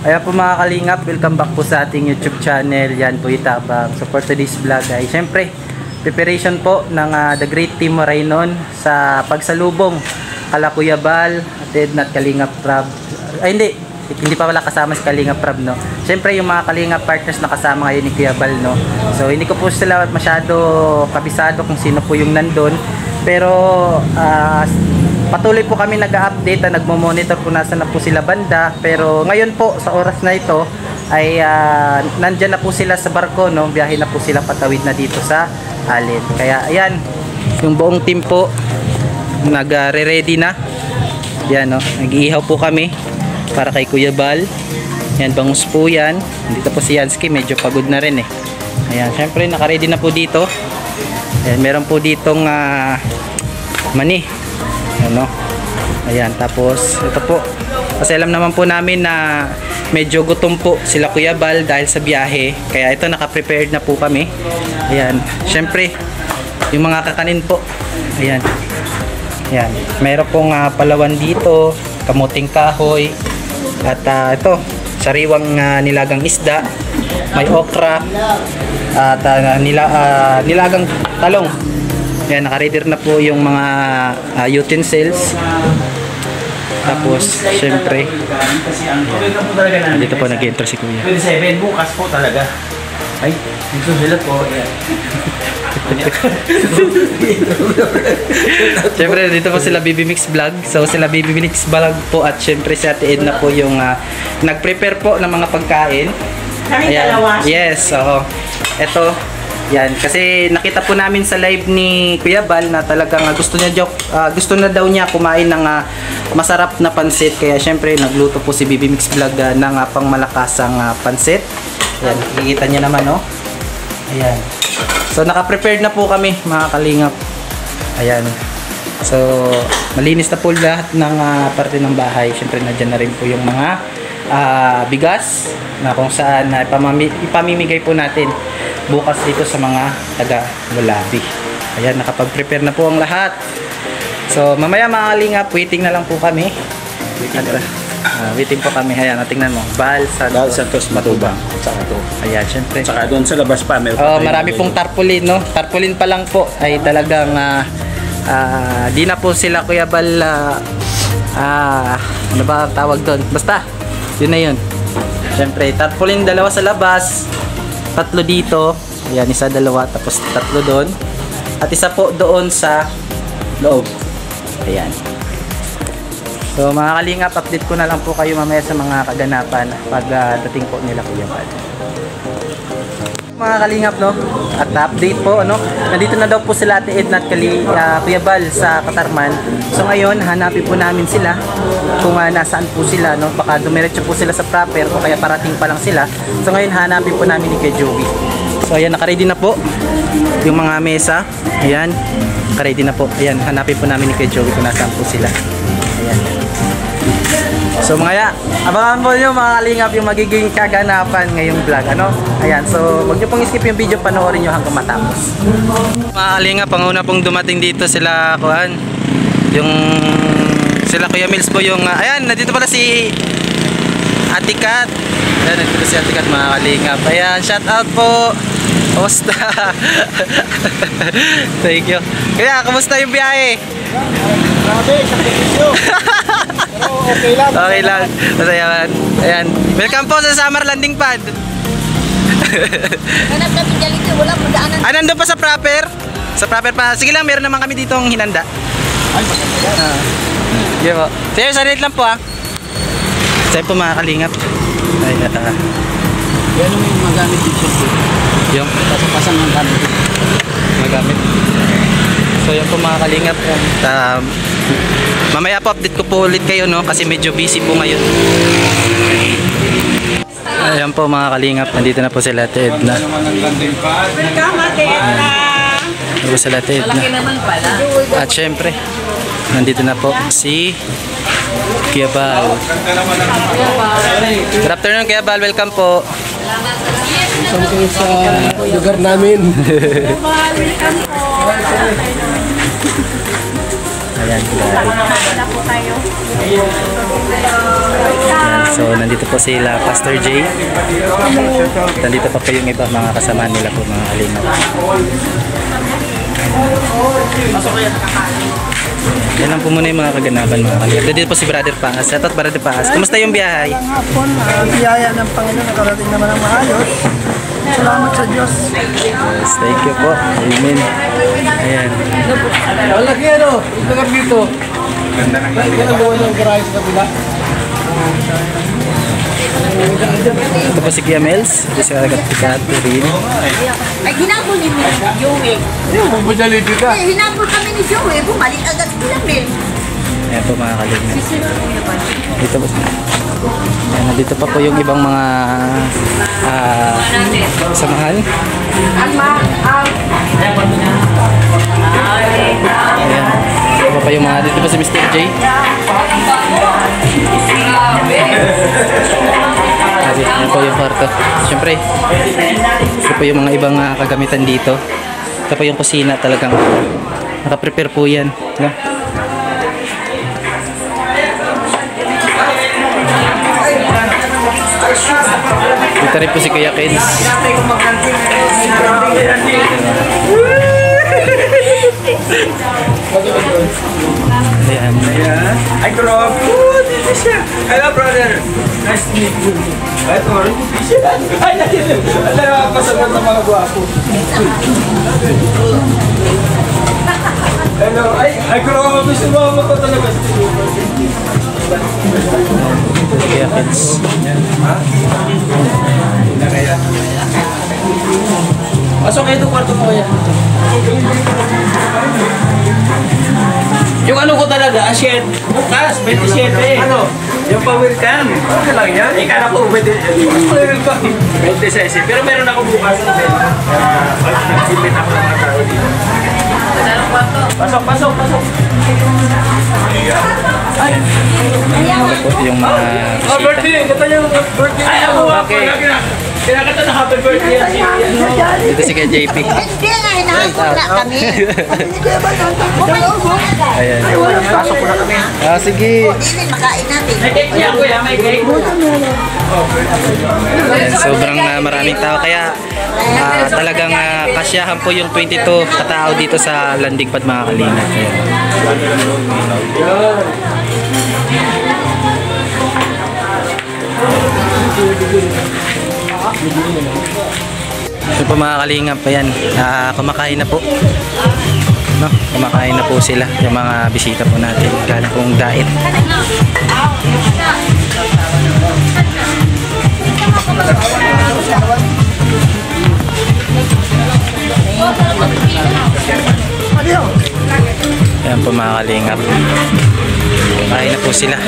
Ayan po mga kalingap, welcome back po sa ating YouTube channel. Yan po itabang. So for today's vlog ay syempre preparation po ng The Great Team Moraynon sa pagsalubong kala Kuya Bal at Edna at Kalingap Prab. Ay hindi pa wala kasama si Kalingap Prab, no. Syempre yung mga Kalingap partners na kasama ngayon ni Kuya Bal, no. So hindi ko po sila masyado kabisado kung sino po yung nandun. Pero patuloy po kami nag-update at nagmo-monitor kung nasaan na po sila banda. Pero ngayon po sa oras na ito ay nandyan na po sila sa barko, no. Biyahe na po sila patawid na dito sa Alin. Kaya ayan, yung buong team po nagre-ready na. Yan, no. Nag-iihaw po kami para kay Kuya Bal. Yan, bangus po yan. Dito po si Yansky, medyo pagod na rin eh. Ayan, syempre naka-ready na po dito. Ayan, meron po ditong mani. Ano? Ayan, tapos ito po. Kasi alam naman po namin na medyo gutom po sila Kuya Bal dahil sa biyahe. Kaya ito naka-prepared na po kami. Ayan, syempre yung mga kakanin po. Ayan. Ayan, mayroon pong palawan dito, kamuting kahoy. At ito, sariwang nilagang isda. May okra. At nilagang talong. Yan, naka-ready na po yung mga utensils. Tapos, syempre, dito po nag-enter si Kuya. 27 bukas po talaga. Ay, dito sila po. Syempre, dito po sila BB Mix Vlog. So, sila BB Mix Vlog po. At syempre, si Ate Edna po yung nag-prepare po ng mga pagkain. Ayan. Yes, so, eto. Yan, kasi nakita po namin sa live ni Kuya Bal na talagang gusto na daw niya kumain ng masarap na pansit. Kaya syempre nagluto po si BB Mix Vlog ng pangmalakasang pansit. Yan, nakikita niyo naman, no? Ayan. So naka-prepared na po kami mga kalingap. Ayan. So malinis na po lahat ng parte ng bahay. Syempre nandiyan na rin po yung mga bigas na kung saan ipamimigay po natin bukas dito sa mga taga Mulabi. Ayan, nakapag-prepare na po ang lahat. So mamaya mga kalingap, waiting na lang po kami. Waiting po kami. Ayan, tingnan mo, Bal Santos Matubang. Saka to. Ayan, syempre. Saka doon sa labas pa marami pong tarpaulin, no. Tarpaulin pa lang po ay talagang di na po sila Kuya Bal ano ba tawag doon? Basta yun na yun. Syempre, tarpaulin dalawa sa labas, tatlo dito. Ayan, isa, dalawa, tapos tatlo doon. At isa po doon sa loob. Ayan. So mga kalingap, update ko na lang po kayo mamaya sa mga kaganapan pag dating po nila Kuya Bal. Mga kalingap, no? At update po, ano? Nandito na daw po sila Ate Edna at Kuya Bal sa Katarman. So ngayon, hanapin po namin sila kung nasaan po sila, no? Baka dumiretso po sila sa proper o kaya parating pa lang sila. So ngayon, hanapin po namin ni Kuya Joey. So ayan, naka-ready na po yung mga mesa. Ayan, naka-ready na po. Ayan, hanapin po namin ni Kuya Joey kung nasaan po sila. Ayan. So mga abangan mo nyo mga kalingap yung magiging kaganapan ngayong vlog, ano? Ayan, so wag nyo pong skip yung video, panoorin nyo hanggang matapos. Mga kalingap, panguna pong dumating dito sila kuan, yung sila Kuya Mills po yung ayan, nandito pala si Ate Kat. Ayan, nandito si Ate Kat mga kalingap. Ayan, shout out po. Kamusta? Thank you. Kaya, kamusta yung biyahe? Grabe, sa video. Pero okay lang. Okay lang. Masaya man. Ayan. Welcome po sa Summer Landing Pad. Hanap namin dito, wala mo daanan. Nandun pa sa proper? Sa proper pa. Sige lang, meron naman kami dito ang hinanda. Ay, maganda yan. Sige po. Sir, sanit lang po Sa'yo po mga kalingap. Ay, Yan yung magamit dito. yung Pasang ng gamit. magamit. So yan po mga kalingap. Mamaya po update ko po ulit kayo, no, kasi medyo busy po ngayon. Ayan po mga kalingap, nandito na po sila Ate Edna. Welcome, Ate Edna. Nandito po sila Ate Edna. Malaki naman pala. At syempre, nandito na po si Kuya Bal. Good afternoon Kuya Bal, welcome po. Something sa lugar namin. Welcome po. Ayan, grabe. Wala po tayo. Ayan, so nandito po sila Pastor J. Nandito pa po yung iba mga kasama nila po mga kalingap. Yan lang po muna yung mga kaganapan mga kalingap. Dito po si Brother Pangas. Shoutout Brother Pangas. Kumusta yung biyahe? Ang hapon, biyaya ng Panginoon, nakarating naman ang maayos. Salamat sa Diyos. Yes, thank you po. Amen. Ayan. Lagi ano, ito dito. Ganda ng gawa ng garahe sa kabila. Ito po si Kuya Mels. Ito si Catherine. Ay, hinabol ni Joey. Yung bubudali dito. Eh, hinabol kami ni Joey. Bumalik agad sila, Mel. Ayan po mga kalingap. Dito po. Ayan, nandito pa po yung ibang mga samahan. Ayan. Dito pa yung mga, dito pa si Mr. J. Ayan po yung kwarto. Siyempre, ito po yung mga ibang kagamitan dito. Ito po yung kusina talagang nakaprepare po yan. No? Dito rin po si Kuya Keds. Ayan. Ay, Grove. Oh, dito siya. Hello, brother. Nice to meet you. Ay, Toro, dito siya. Ay, nakapasagod ng mga guwapo. Hello. Ay, Grove. Gusto mo ko talaga. Kuya Keds. Pasok kayo itong kwarto mo yan. Yung ano ko talaga, asyet. Bukas, 27. Ano? Yung pa-welcome. Ano lang yan? Ikala ko, welcome. 26. Pero meron ako bukas. Pag-sipit ako ng mga tao dito. Pasok. Ano po yung mga Oh, birthday! Kata yung birthday. Ay, ako okay. Kinakata na happy birthday. dito si Kuya JP. Hindi nga, hinabol na kami. Bumalik mo agad. Ayan. Pasok ko na kami. Sige. Hindi, makain natin. May cake niya, kuya. May cake. Ayan, sobrang maraming tao kaya talagang kasyahan po yung 22 katao dito sa Landing Pad mga kalingap. Ayan. Ito po mga kalingap, ayan, kumakain na po. No, kumakain na po sila yung mga bisita po natin. Galing pong diet. Ayan po mga kalingap. Kain na po sila.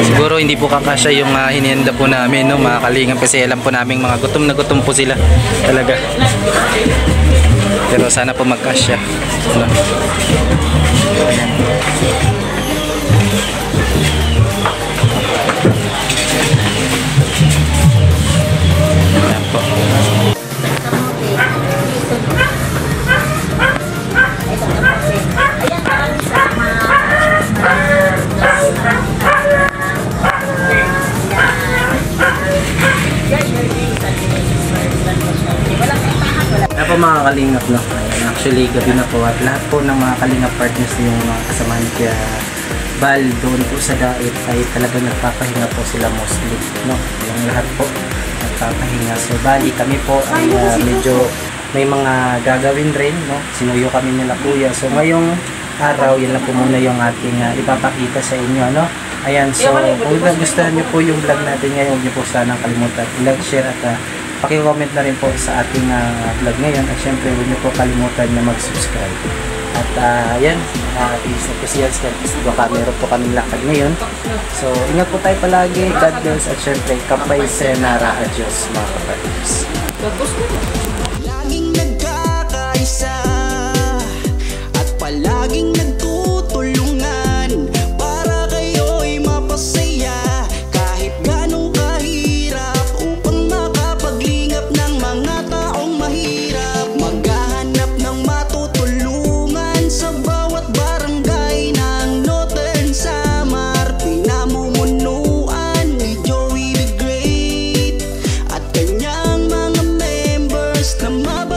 Siguro hindi po kakasya yung hinihanda po namin, no, mga kalingap, kasi alam po namin mga gutom na gutom po sila talaga. Pero sana po magkasya. No? Ayan po. Ayan po mga kalingap, no? Ayan, actually gabi na po at lahat po ng mga kalingap partners yung mga kasama ni Kuya Bal doon po sa Dait ay talagang nagpapahinga po sila mostly, no? Yung lahat po nagpapahinga. So bali kami po ay medyo may mga gagawin rin, no? Sinuyo kami nila Kuya. So ngayong araw, yan lang po muna yung ating ipapakita sa inyo, no? Ayan, so kung nagustuhan nyo po yung vlog natin ngayon, huwag nyo po sanang kalimutan i-like, share at paki-comment na rin po sa ating vlog ngayon. At syempre, huwag nyo po kalimutan na mag-subscribe. At yan, is na po siya. Baka meron po kaming lakad ngayon. So, ingat po tayo palagi. God bless. At syempre, kapay senara. Adios mga kapatid. Laging nagkakaisa at palaging nagtutulungan para kayo'y mapasaya kahit ganong kahirap upang makapaglingap na na